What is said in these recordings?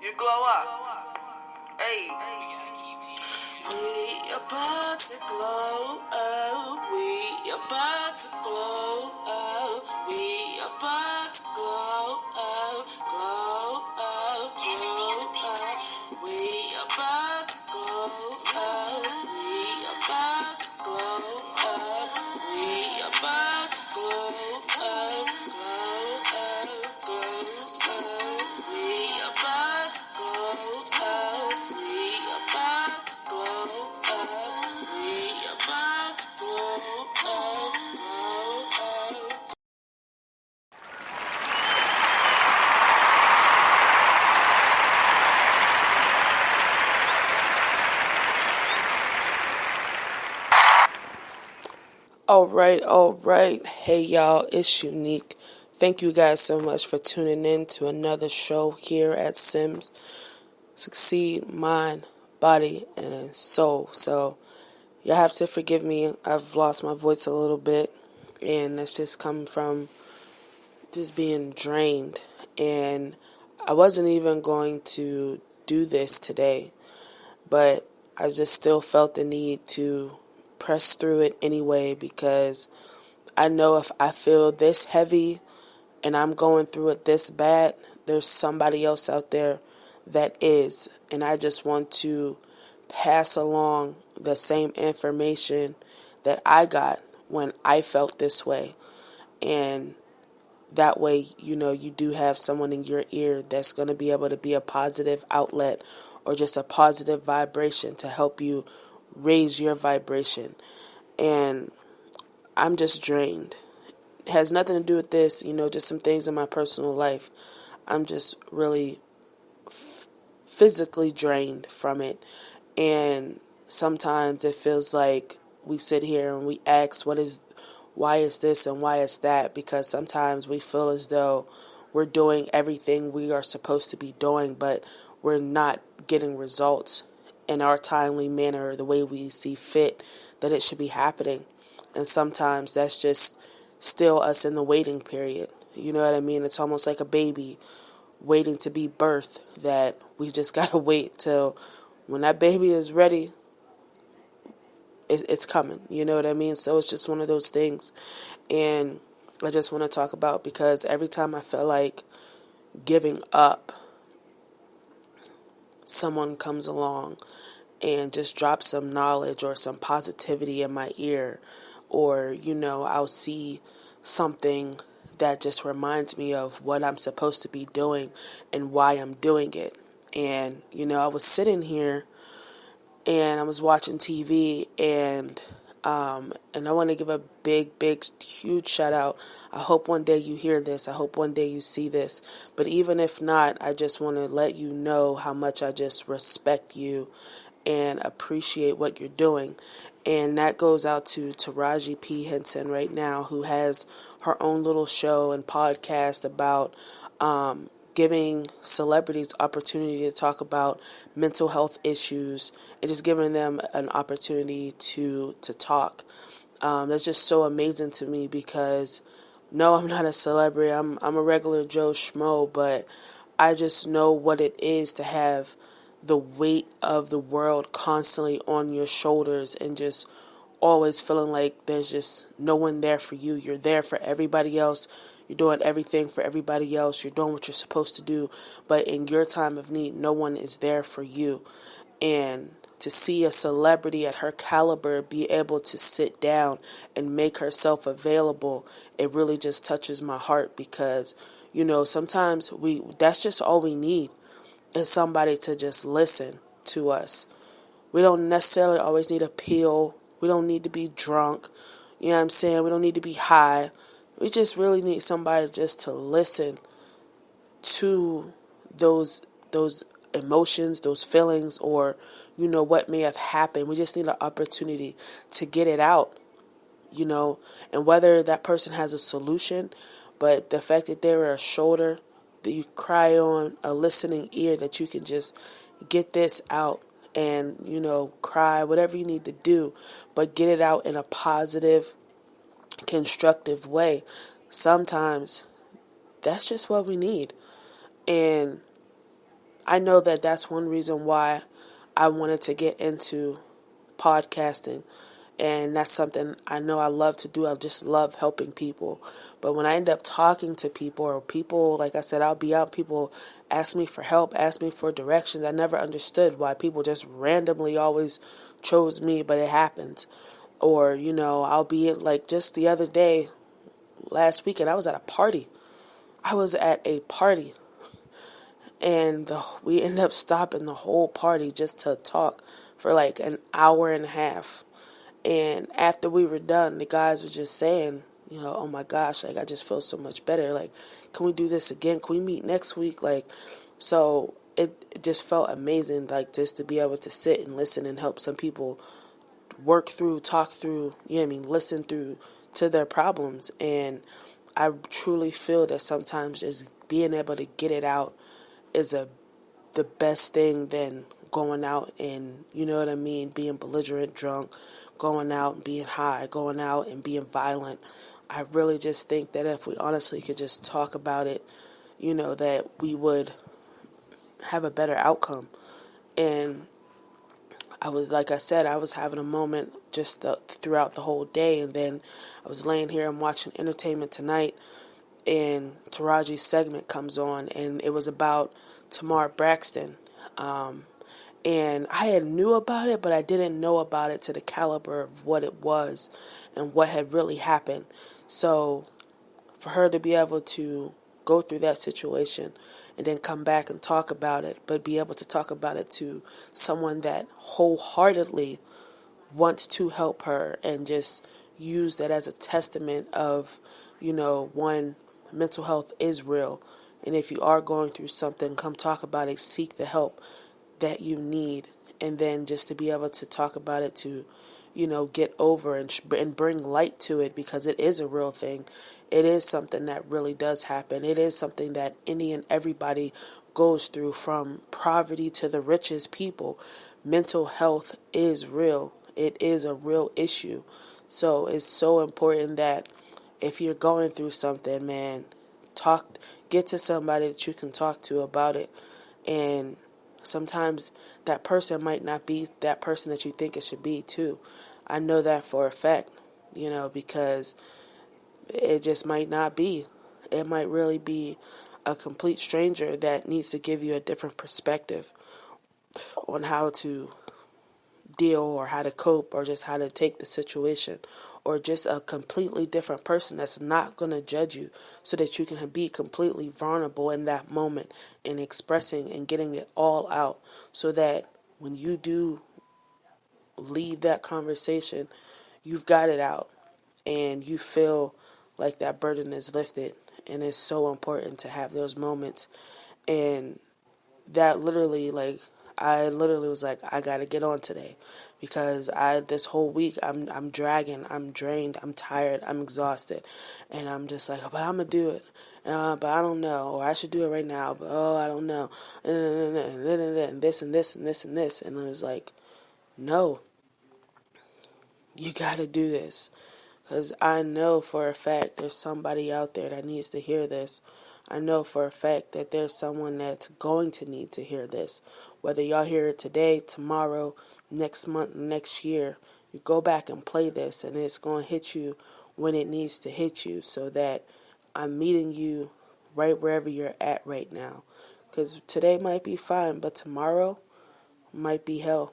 You glow up. Hey. We about to glow up. We about to glow up. We about to glow up. Glow up. Glow up. We about to glow up. We about to glow up. We about to glow up. Glow up. Glow up. We about to glow up. We about to glow up. We about to glow up. Glow up. All right. Hey, y'all, it's Youniq. Thank you guys so much for tuning in to another show here at Sims Succeed Mind, Body, and Soul. So, y'all have to forgive me. I've lost my voice a little bit, and that's just coming from just being drained. And I wasn't even going to do this today, but I just still felt the need to press through it anyway because I know if I feel this heavy and I'm going through it this bad, there's somebody else out there that is. And I just want to pass along the same information that I got when I felt this way. And that way, you do have someone in your ear that's going to be able to be a positive outlet or just a positive vibration to help you raise your vibration. And I'm just drained. It has nothing to do with this, just some things in my personal life. I'm just really physically drained from it. And sometimes it feels like we sit here and we ask, why is this and why is that? Because sometimes we feel as though we're doing everything we are supposed to be doing, but we're not getting results in our timely manner, the way we see fit that it should be happening. And sometimes that's just still us in the waiting period. You know what I mean? It's almost like a baby waiting to be birthed, that we just gotta wait till when that baby is ready, it's coming. You know what I mean? So it's just one of those things. And I just want to talk about, because every time I feel like giving up, someone comes along and just drops some knowledge or some positivity in my ear, or I'll see something that just reminds me of what I'm supposed to be doing and why I'm doing it. And I was sitting here and I was watching TV, and I want to give a big, huge shout out. I hope one day you hear this. I hope one day you see this. But even if not, I just want to let you know how much I just respect you and appreciate what you're doing. And that goes out to Taraji P. Henson right now, who has her own little show and podcast about giving celebrities opportunity to talk about mental health issues and just giving them an opportunity to talk. That's just so amazing to me, because no, I'm not a celebrity. I'm a regular Joe Schmo, but I just know what it is to have the weight of the world constantly on your shoulders and just always feeling like there's just no one there for you. You're there for everybody else. You're doing everything for everybody else. You're doing what you're supposed to do. But in your time of need, no one is there for you. And to see a celebrity at her caliber be able to sit down and make herself available, it really just touches my heart, because, sometimes that's just all we need, is somebody to just listen to us. We don't necessarily always need a pill. We don't need to be drunk. You know what I'm saying? We don't need to be high. We just really need somebody just to listen to those emotions, those feelings, or what may have happened. We just need an opportunity to get it out, and whether that person has a solution, but the fact that they're a shoulder that you cry on, a listening ear, that you can just get this out and, cry, whatever you need to do, but get it out in a positive, constructive way. Sometimes that's just what we need. And I know that that's one reason why I wanted to get into podcasting. And that's something I know I love to do. I just love helping people. But when I end up talking to people, or people, like I said, I'll be out, people ask me for help, ask me for directions. I never understood why people just randomly always chose me, but it happens. Or, I'll be like just the other day, last weekend, I was at a party. I was at a party, and we ended up stopping the whole party just to talk for like an hour and a half. And after we were done, the guys were just saying, oh my gosh, like I just feel so much better. Like, can we do this again? Can we meet next week? Like, so it just felt amazing, like just to be able to sit and listen and help some people work through, talk through, listen through to their problems. And I truly feel that sometimes just being able to get it out is the best thing than going out and, being belligerent, drunk, going out and being high, going out and being violent. I really just think that if we honestly could just talk about it, that we would have a better outcome. And like I said, I was having a moment just throughout the whole day, and then I was laying here and watching Entertainment Tonight, and Taraji's segment comes on, and it was about Tamar Braxton. And I had knew about it, but I didn't know about it to the caliber of what it was and what had really happened. So for her to be able to go through that situation and then come back and talk about it, but be able to talk about it to someone that wholeheartedly wants to help her and just use that as a testament of, one, mental health is real. And if you are going through something, come talk about it, seek the help that you need. And then just to be able to talk about it to, get over and bring light to it, because it is a real thing. It is something that really does happen. It is something that any and everybody goes through, from poverty to the richest people. Mental health is real. It is a real issue. So it's so important that if you're going through something, man, get to somebody that you can talk to about it. And sometimes that person might not be that person that you think it should be, too. I know that for a fact, because it just might not be. It might really be a complete stranger that needs to give you a different perspective on how to deal or how to cope or just how to take the situation, or just a completely different person that's not going to judge you, so that you can be completely vulnerable in that moment and expressing and getting it all out, so that when you do leave that conversation, you've got it out and you feel like that burden is lifted. And it's so important to have those moments. And that literally, I literally was like, I gotta get on today, because this whole week I'm dragging, I'm drained, I'm tired, I'm exhausted, and I'm just like, but I'm gonna do it, but I don't know, or I should do it right now, but I don't know, and this and this and this and this, and I was like, no, you gotta do this. Because I know for a fact there's somebody out there that needs to hear this. I know for a fact that there's someone that's going to need to hear this. Whether y'all hear it today, tomorrow, next month, next year, you go back and play this, and it's going to hit you when it needs to hit you, so that I'm meeting you right wherever you're at right now. Because today might be fine, but tomorrow might be hell.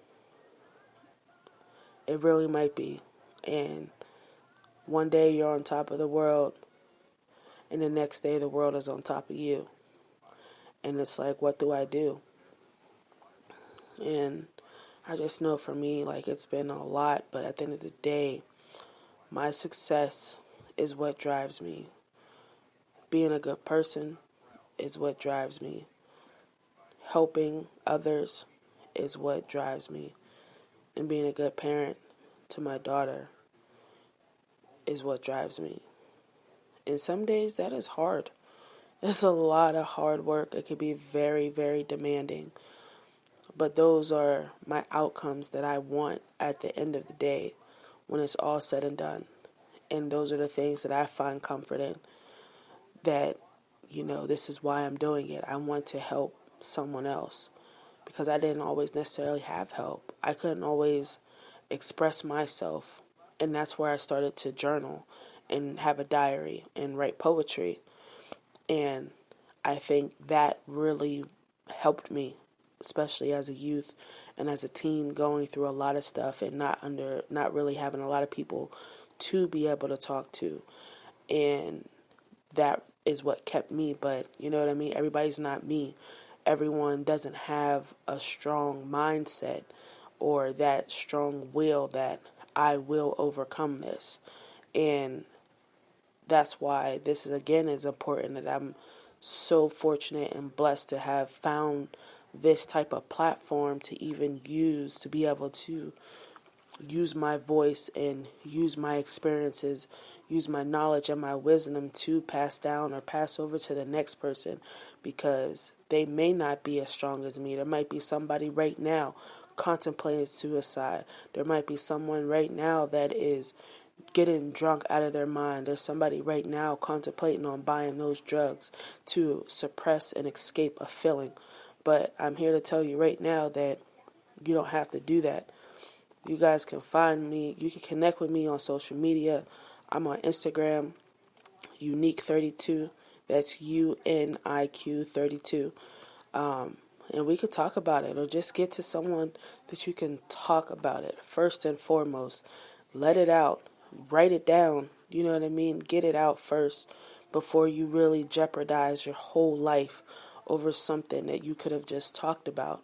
It really might be. And one day you're on top of the world, and the next day the world is on top of you. And it's like, what do I do? And I just know for me, it's been a lot, but at the end of the day, my success is what drives me. Being a good person is what drives me. Helping others is what drives me. And being a good parent to my daughter is what drives me. And some days that is hard. It's a lot of hard work. It can be very, very demanding. But those are my outcomes that I want at the end of the day, when it's all said and done. And those are the things that I find comfort in. That, this is why I'm doing it. I want to help someone else because I didn't always necessarily have help. I couldn't always express myself. And that's where I started to journal and have a diary and write poetry. And I think that really helped me, especially as a youth and as a teen, going through a lot of stuff and not really having a lot of people to be able to talk to. And that is what kept me. But you know what I mean? Everybody's not me. Everyone doesn't have a strong mindset or that strong will that I will overcome this. And that's why this is, again, is important, that I'm so fortunate and blessed to have found this type of platform to even use, to be able to use my voice and use my experiences, use my knowledge and my wisdom to pass down or pass over to the next person, because they may not be as strong as me. There might be somebody right now contemplating suicide. There might be someone right now that is getting drunk out of their mind. There's somebody right now contemplating on buying those drugs to suppress and escape a feeling. But I'm here to tell you right now that you don't have to do that. You guys can find me. You can connect with me on social media. I'm on Instagram, Youniq32. That's UNIQ32. And we could talk about it, or just get to someone that you can talk about it. First and foremost, let it out. Write it down. You know what I mean? Get it out first before you really jeopardize your whole life over something that you could have just talked about.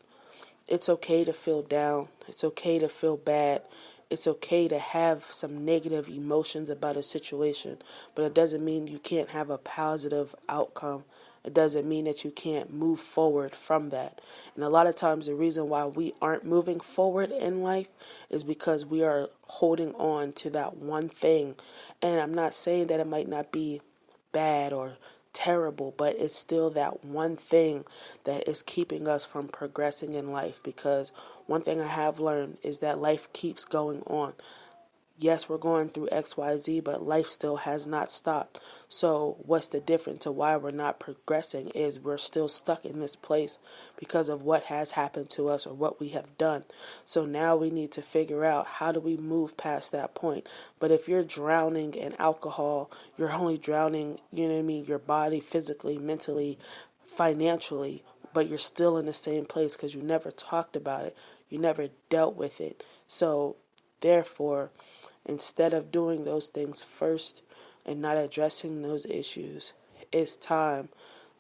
It's okay to feel down. It's okay to feel bad. It's okay to have some negative emotions about a situation, but it doesn't mean you can't have a positive outcome. It doesn't mean that you can't move forward from that. And a lot of times the reason why we aren't moving forward in life is because we are holding on to that one thing. And I'm not saying that it might not be bad or terrible, but it's still that one thing that is keeping us from progressing in life. Because one thing I have learned is that life keeps going on. Yes, we're going through XYZ, but life still has not stopped. So what's the difference to why we're not progressing is we're still stuck in this place because of what has happened to us or what we have done. So now we need to figure out, how do we move past that point? But if you're drowning in alcohol, you're only drowning, you know what I mean, your body physically, mentally, financially, but you're still in the same place because you never talked about it. You never dealt with it. So therefore, instead of doing those things first and not addressing those issues, it's time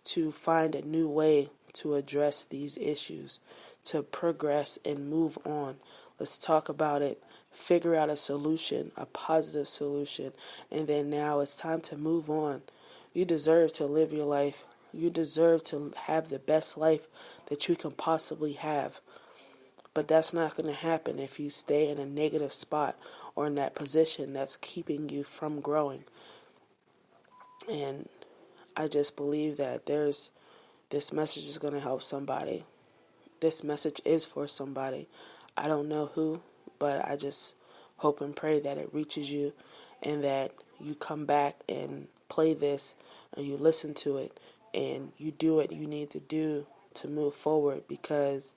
to find a new way to address these issues, to progress and move on. Let's talk about it, figure out a solution, a positive solution, and then now it's time to move on. You deserve to live your life. You deserve to have the best life that you can possibly have. But that's not going to happen if you stay in a negative spot or in that position that's keeping you from growing. And I just believe that this message is going to help somebody. This message is for somebody. I don't know who, but I just hope and pray that it reaches you and that you come back and play this and you listen to it and you do what you need to do to move forward, because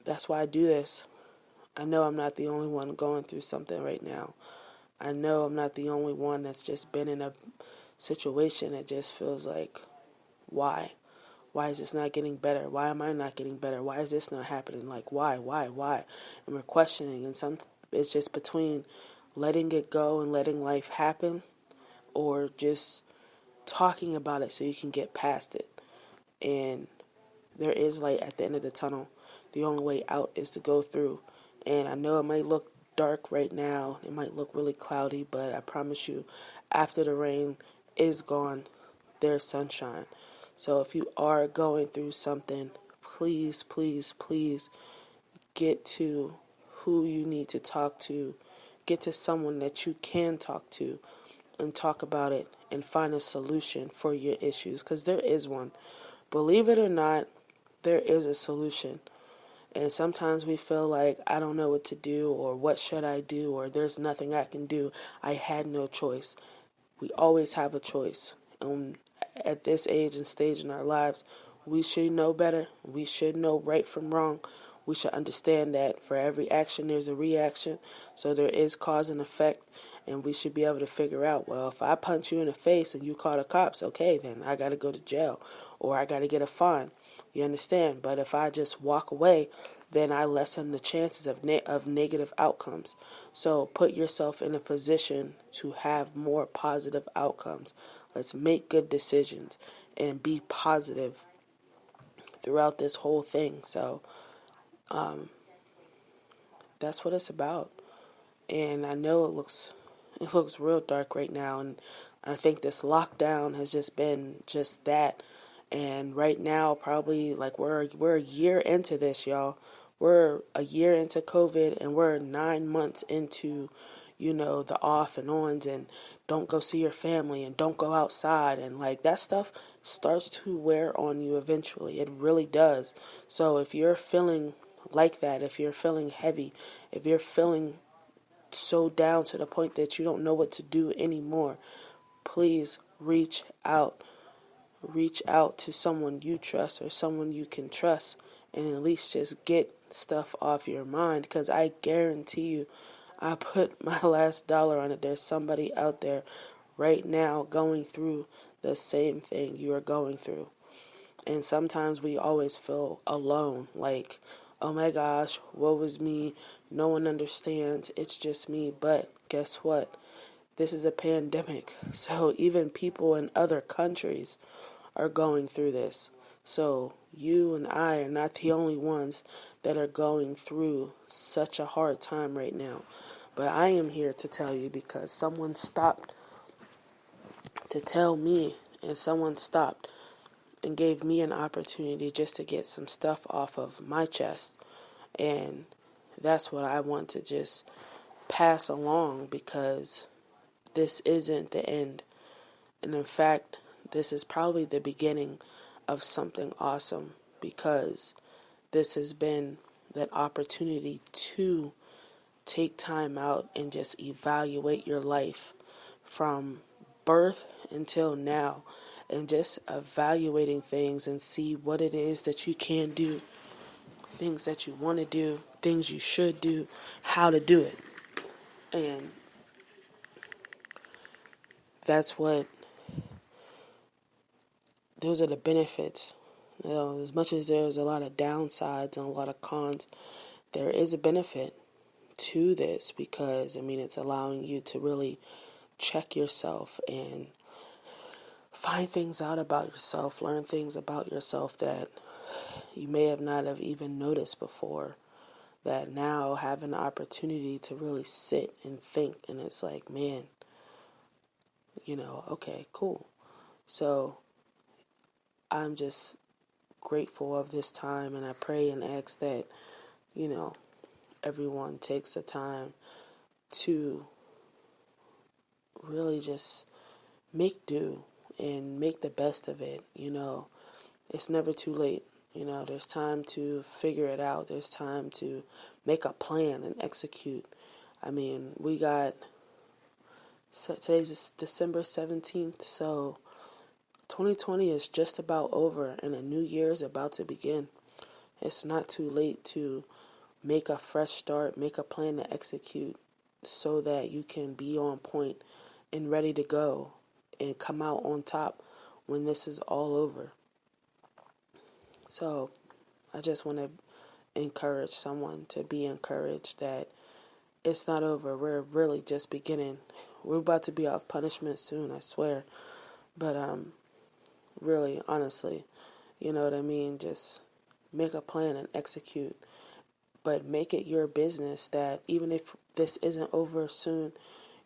that's why I do this. I know I'm not the only one going through something right now. I know I'm not the only one that's just been in a situation that just feels like, why? Why is this not getting better? Why am I not getting better? Why is this not happening? Like, why? And we're questioning, and it's just between letting it go and letting life happen, or just talking about it so you can get past it. And there is light at the end of the tunnel. The only way out is to go through. And I know it might look dark right now. It might look really cloudy, but I promise you, after the rain is gone, there's sunshine. So if you are going through something, please, please, please get to who you need to talk to. Get to someone that you can talk to and talk about it and find a solution for your issues, because there is one. Believe it or not, there is a solution. And sometimes we feel like, I don't know what to do, or what should I do, or there's nothing I can do. I had no choice. We always have a choice. At this age and stage in our lives, we should know better. We should know right from wrong. We should understand that for every action there's a reaction. So there is cause and effect. And we should be able to figure out, well, if I punch you in the face and you call the cops, okay, then I got to go to jail or I got to get a fine. You understand? But if I just walk away, then I lessen the chances of negative outcomes. So put yourself in a position to have more positive outcomes. Let's make good decisions and be positive throughout this whole thing. So that's what it's about. And I know it looks real dark right now, and I think this lockdown has just been just that. And right now, probably like we're a year into this, y'all. We're a year into COVID, and we're 9 months into, the off and ons, and don't go see your family, and don't go outside, and like that stuff starts to wear on you eventually. It really does. So if you're feeling like that, if you're feeling heavy, if you're feeling so down to the point that you don't know what to do anymore, please reach out. Reach out to someone you trust or someone you can trust, and at least just get stuff off your mind, because I guarantee you, I put my last dollar on it. There's somebody out there right now going through the same thing you are going through. And sometimes we always feel alone, like, oh my gosh, woe is me, no one understands, it's just me. But guess what? This is a pandemic, so even people in other countries are going through this. So you and I are not the only ones that are going through such a hard time right now. But I am here to tell you because someone stopped to tell me, and someone stopped and gave me an opportunity just to get some stuff off of my chest. And that's what I want to just pass along, because this isn't the end. And in fact, this is probably the beginning of something awesome, because this has been that opportunity to take time out and just evaluate your life from birth until now, and just evaluating things and see what it is that you can do, things that you want to do, things you should do, how to do it. And that's what, those are the benefits. As much as there's a lot of downsides and a lot of cons, there is a benefit to this, because it's allowing you to really check yourself and find things out about yourself, learn things about yourself that you may have not have even noticed before, that now have an opportunity to really sit and think. And it's like, man, okay, cool. So I'm just grateful of this time, and I pray and ask that, everyone takes the time to really just make do and make the best of it. It's never too late. There's time to figure it out. There's time to make a plan and execute. We got, so today's December 17th, so 2020 is just about over and a new year is about to begin. It's not too late to make a fresh start, make a plan to execute, so that you can be on point and ready to go and come out on top when this is all over. So I just want to encourage someone to be encouraged that it's not over. We're really just beginning. We're about to be off punishment soon, I swear. But really, honestly, you know what I mean? Just make a plan and execute. But make it your business that even if this isn't over soon,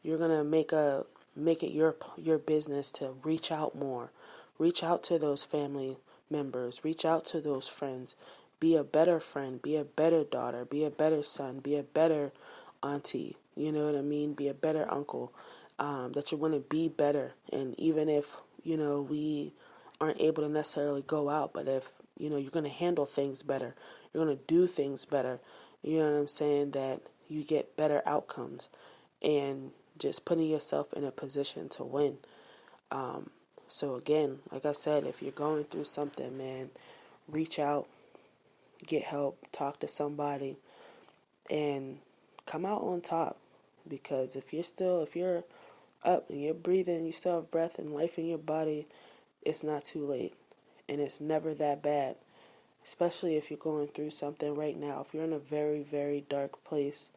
you're gonna make it your business to reach out more. Reach out to those family members. Reach out to those friends. Be a better friend. Be a better daughter. Be a better son. Be a better auntie. You know what I mean? Be a better uncle. That you want to be better. And even if, we aren't able to necessarily go out, but if, you're going to handle things better, you're going to do things better, you know what I'm saying, that you get better outcomes and just putting yourself in a position to win. So again, like I said, if you're going through something, man, reach out, get help, talk to somebody, and come out on top. Because if you're up and you're breathing, you still have breath and life in your body, it's not too late. And it's never that bad. Especially if you're going through something right now. If you're in a very, very dark place,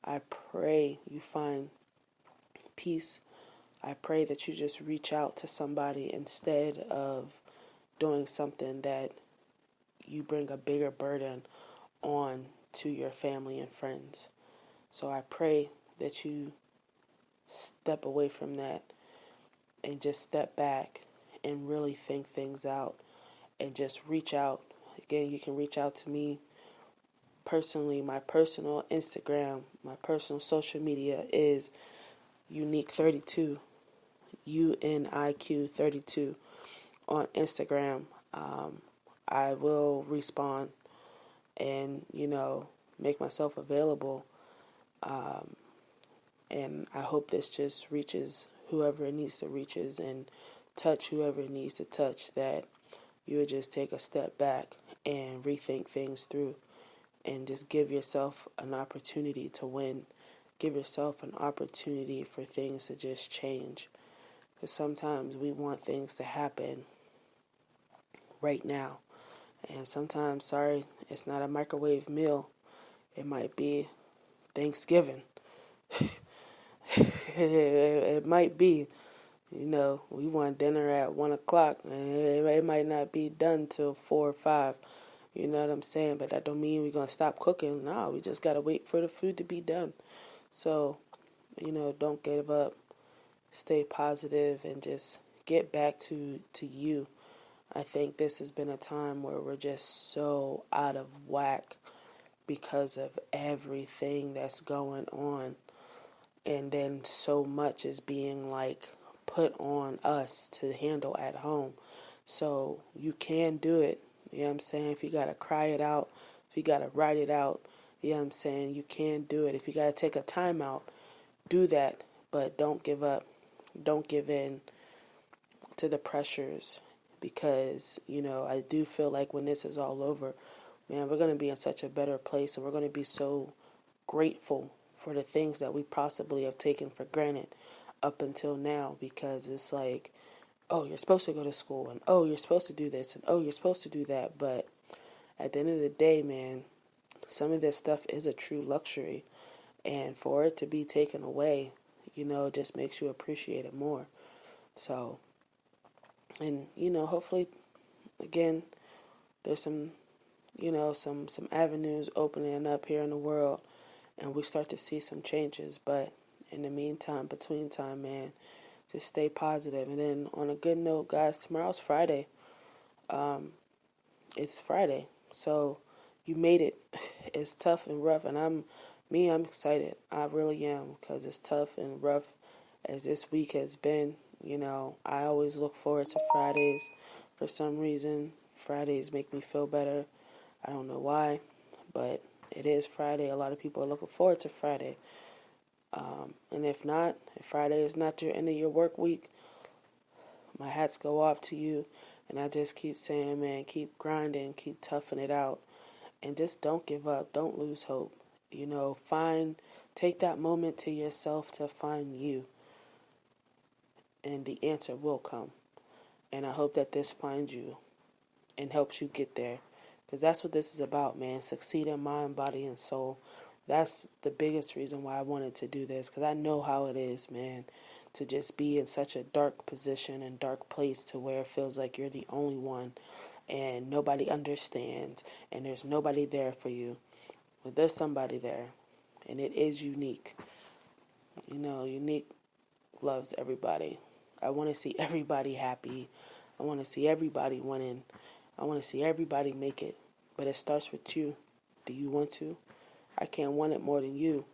I pray you find peace. I pray that you just reach out to somebody instead of doing something that you bring a bigger burden on to your family and friends. So I pray that you step away from that and just step back and really think things out and just reach out. Again, you can reach out to me personally. My personal Instagram, my personal social media is Youniq32, UNIQ32 on Instagram. I will respond and, make myself available. And I hope this just reaches whoever it needs to reaches and touch whoever it needs to touch, that you would just take a step back and rethink things through and just give yourself an opportunity to win. Give yourself an opportunity for things to just change. Because sometimes we want things to happen right now. And sometimes, sorry, it's not a microwave meal. It might be Thanksgiving. It might be, we want dinner at 1 o'clock and it might not be done till 4 or 5. You know what I'm saying? But that don't mean we're going to stop cooking. No, we just got to wait for the food to be done. So, don't give up. Stay positive and just get back to you. I think this has been a time where we're just so out of whack because of everything that's going on. And then so much is being put on us to handle at home. So you can do it. You know what I'm saying? If you got to cry it out, if you got to write it out, you know what I'm saying? You can do it. If you got to take a time out, do that. But don't give up. Don't give in to the pressures. Because, I do feel like when this is all over, man, we're going to be in such a better place. And we're going to be so grateful for the things that we possibly have taken for granted up until now. Because it's like, oh, you're supposed to go to school, and oh, you're supposed to do this, and oh, you're supposed to do that. But at the end of the day, man, some of this stuff is a true luxury. And for it to be taken away, it just makes you appreciate it more. So, and, hopefully, again, there's some, some avenues opening up here in the world, and we start to see some changes. But in the meantime, between time, man, just stay positive. And then on a good note, guys, tomorrow's Friday. It's Friday. So you made it. It's tough and rough. And I'm excited. I really am, because it's tough and rough as this week has been. I always look forward to Fridays. For some reason, Fridays make me feel better. I don't know why, but it is Friday. A lot of people are looking forward to Friday. And if Friday is not your end of your work week, my hats go off to you. And I just keep saying, man, keep grinding, keep toughing it out. And just don't give up. Don't lose hope. Take that moment to yourself to find you. And the answer will come. And I hope that this finds you and helps you get there. Because that's what this is about, man. Succeed in mind, body, and soul. That's the biggest reason why I wanted to do this. Because I know how it is, man, to just be in such a dark position and dark place to where it feels like you're the only one. And nobody understands. And there's nobody there for you. But there's somebody there. And it is Youniq. Youniq loves everybody. I want to see everybody happy. I want to see everybody winning. I want to see everybody make it. But it starts with you. Do you want to? I can't want it more than you.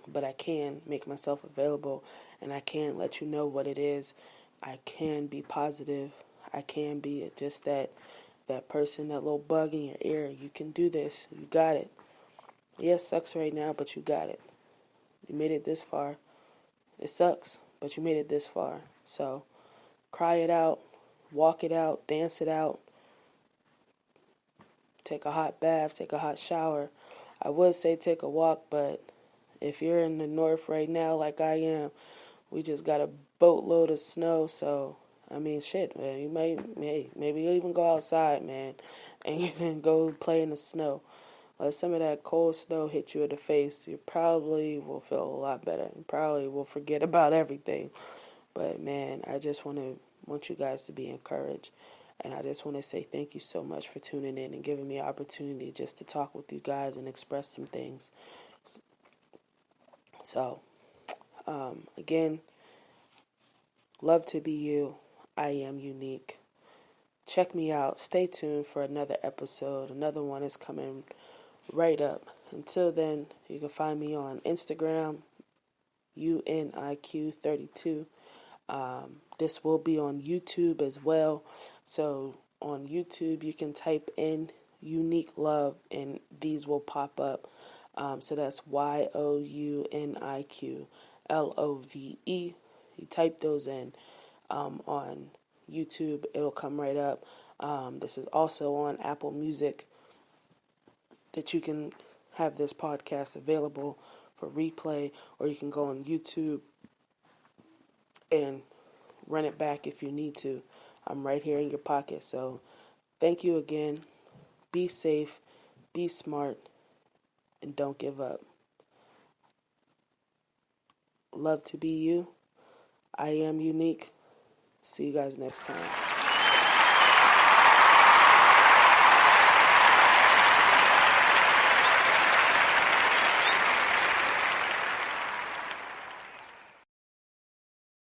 But I can make myself available. And I can let you know what it is. I can be positive. I can be just that person, that little bug in your ear. You can do this. You got it. Yeah, it sucks right now, but you got it. You made it this far. It sucks, but you made it this far. So cry it out, walk it out, dance it out, take a hot bath, take a hot shower. I would say take a walk, but if you're in the north right now like I am, we just got a boatload of snow, so I mean, shit, man. You maybe you even go outside, man, and you can go play in the snow. Let some of that cold snow hit you in the face. You probably will feel a lot better. You probably will forget about everything. But man, I just want you guys to be encouraged, and I just want to say thank you so much for tuning in and giving me an opportunity just to talk with you guys and express some things. So, again, love to be you. I am Youniq. Check me out. Stay tuned for another episode. Another one is coming right up. Until then, you can find me on Instagram, UNIQ32. This will be on YouTube as well. So on YouTube, you can type in Youniq Love and these will pop up. So that's YOUNIQLOVE. You type those in on YouTube, it'll come right up. This is also on Apple Music, that you can have this podcast available for replay, or you can go on YouTube and run it back if you need to. I'm right here in your pocket. So thank you again. Be safe, be smart, and don't give up. Love to be you. I am Youniq. See you guys next time.